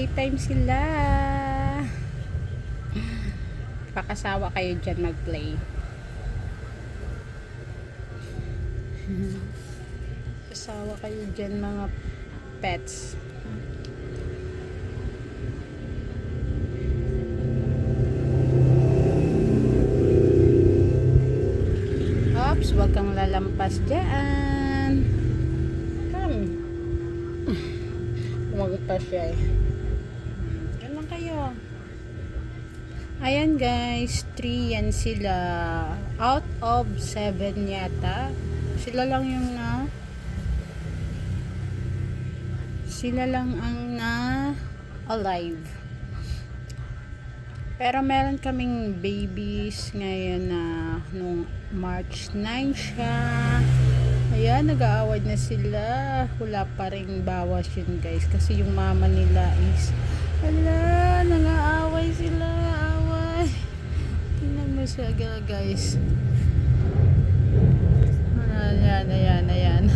playtime sila. Pakasawa kayo dyan mag-play. Kasawa kayo dyan mga pets. Oops, wag kang lalampas dyan. Come. Umagpas siya eh. Ganun kayo. Ayan guys, 3 yan sila. Out of 7 yata. Sila lang ang na alive. Pero meron kaming babies ngayon na nung March 9 siya. Ayan, nag-aaway na sila. Wala pa rin bawas yun guys. Kasi yung mama nila is wala, nag-aaway sila. Away. Tingnan mo siya guys. Ayan.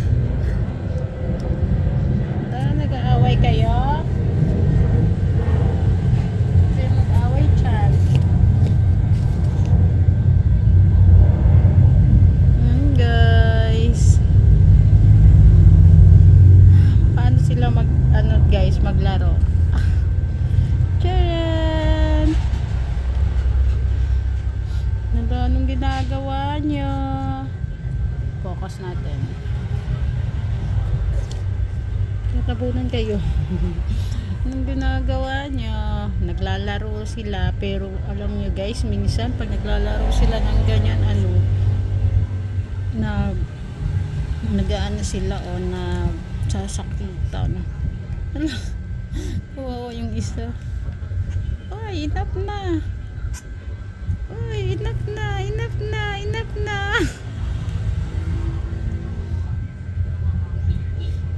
Nag-aaway kayo? Nag-aaway chan. Guys. Paano sila maglaro? Tcharan! Anong ginagawa nyo? Focus natin. Natabunan kayo. Anong ginagawa nyo? Naglalaro sila, pero alam nyo guys, minsan pag naglalaro sila ng ganyan nag-aano sila o sasakitan. Kawawa yung isa. Oy, enough na. Oy, enough na.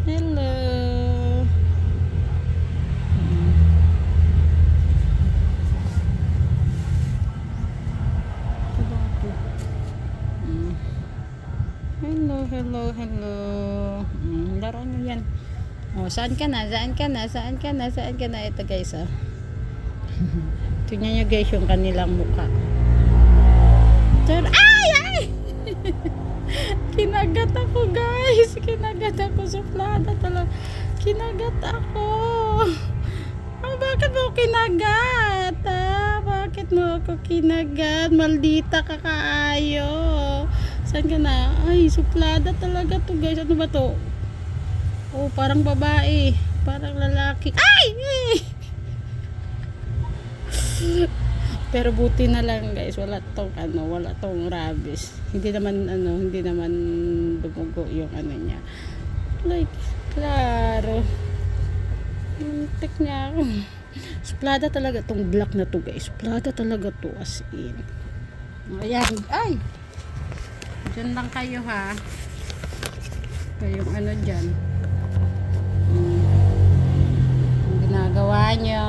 Hello. Hello. Laro nyo yan. Oh, saan ka na? Ito guys, oh. Tingnan nyo guys yung kanilang mukha. Ay! Kinagat ako guys. Suplada talaga. Kinagat ako. Bakit mo ako kinagat? Bakit mo ako kinagat? Maldita ka kaayo. Saan ka na? Ay, suplada talaga to guys. Ano ba to? Oh, parang babae. Parang lalaki. Ay! Pero buti na lang guys, wala tong rabies. Hindi naman dumugo yung niya. Like, klaro. Muntik niya ako. Suplada talaga tong black na to guys. Suplada talaga to as in. Ayan. Ay! Diyan lang kayo ha. Kayong dyan. Ang ginagawa nyo.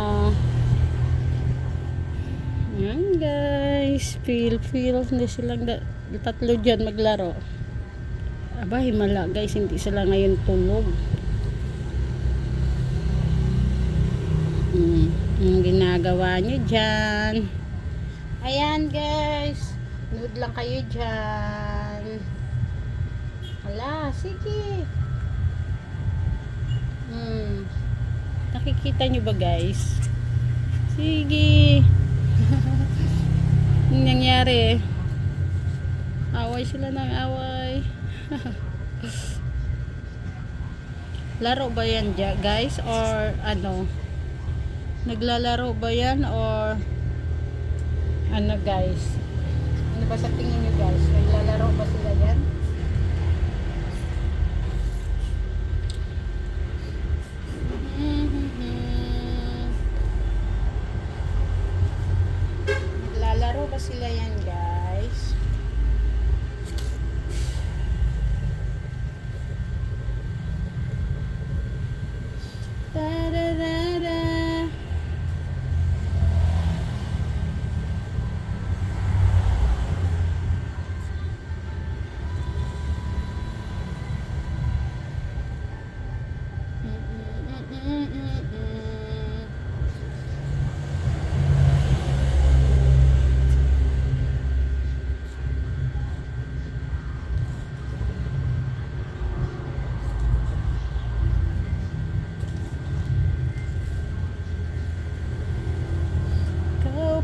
Yan guys, feel hindi silang tatlo dyan maglaro. Aba, himala guys, hindi sila ngayon tulog. Ang ginagawa nyo dyan. Ayan guys, nood lang kayo dyan. Hala, sige. Nakikita nyo ba guys? Sige. Ang nangyari, away sila ng away. Laro ba yan guys or naglalaro ba yan or guys, ano ba sa tingin nyo guys, naglalaro ba sila yan? Naglalaro ba sila yan guys? Da-da-da-da.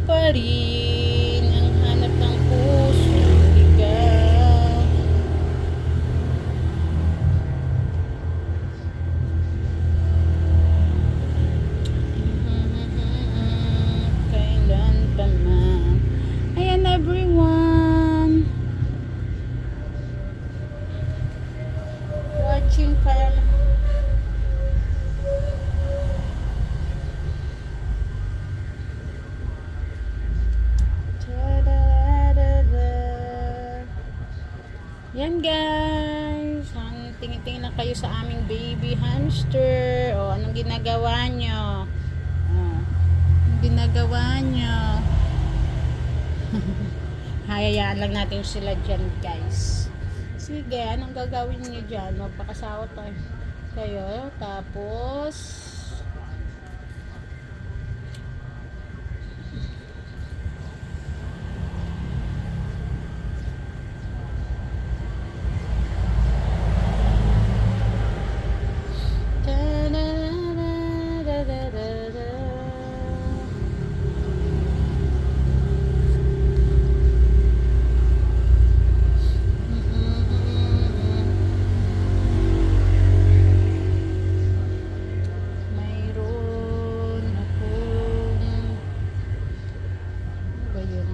pa rin ang hanap ng puso, ikaw. Kailan pa man. Ayan everyone, watching para yan guys. Tingin-tingin lang kayo sa aming baby hamster. O, anong ginagawa nyo? Anong ginagawa nyo? Hayayaan lang natin sila dyan guys. Sige, anong gagawin nyo dyan? Magpakasawa tayo kayo. Tapos mayroon akong ano ba yun?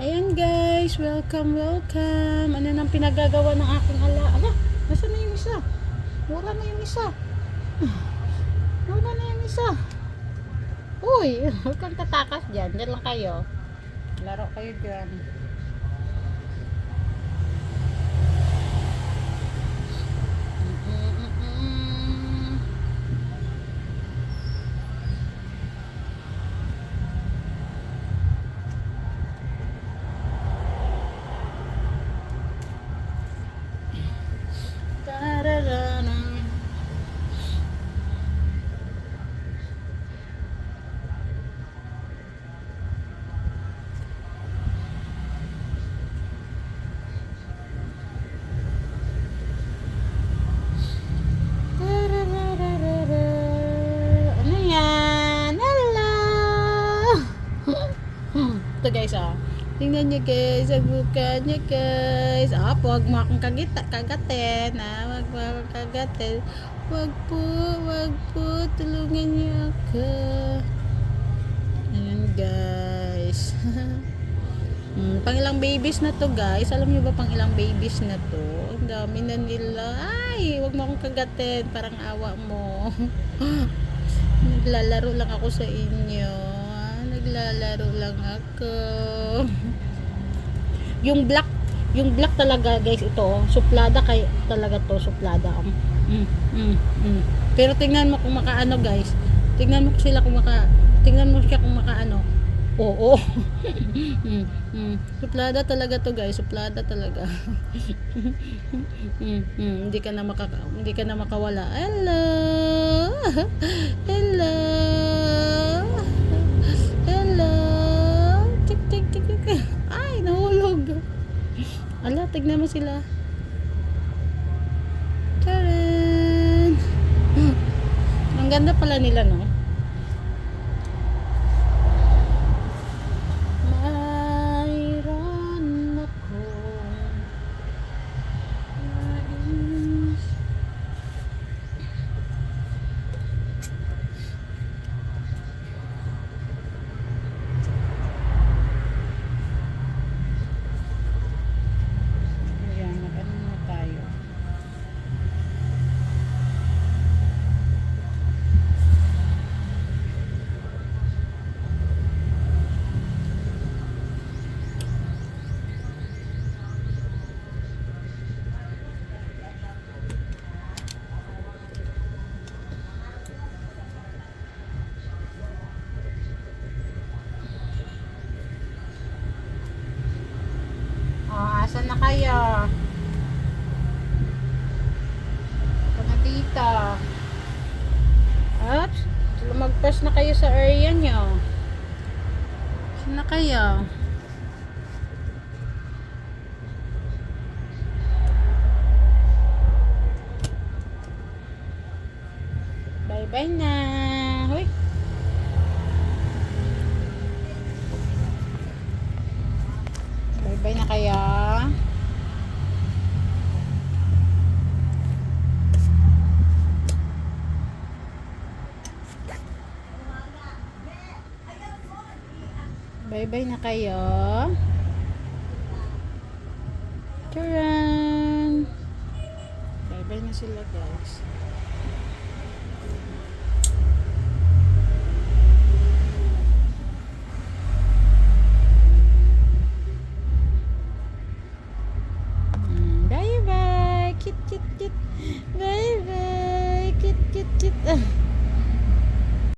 Ayan guys, welcome. Ano nang pinagagawa ng aking ala? Ala, nasaan na yung isa? Wala na yung isa. Wala na yung isa. Uy, huwag kang tatakas dyan. Diyan lang kayo. Laro kayo dyan. Ano yan? Hello! Ito guys, tingnan nyo guys, ang mukha nyo guys. Huwag mo akong kagatin. Huwag mo akong kagatin. Wag po, tulungan nyo ako. Ayan guys. Pang-ilang babies na to guys. Alam nyo ba pang-ilang babies na to? Ang dami na nila. Ay, wag mo akong kagatin. Parang awa mo. Naglalaro lang ako sa inyo. Naglalaro lang ako. Yung black talaga guys ito. Suplada kay talaga to, suplada. Pero tingnan mo kung makaano guys. Tingnan mo siya kung makaano. Oo. Suplada talaga to guys, suplada talaga. Hindi ka na makawala. Hello. Hello. Hello. Tik tik tik tik. Ay, nahulog. Ala, tignan mo sila. Taran. Ang ganda pala nila, no? na kayo. Ito na dito. At lumagpas na kayo sa area nyo. Saan na kayo? Bye bye na. Hoy. Bye bye na kayo. Bye bye na kayo. Charan. Bye bye na sila guys.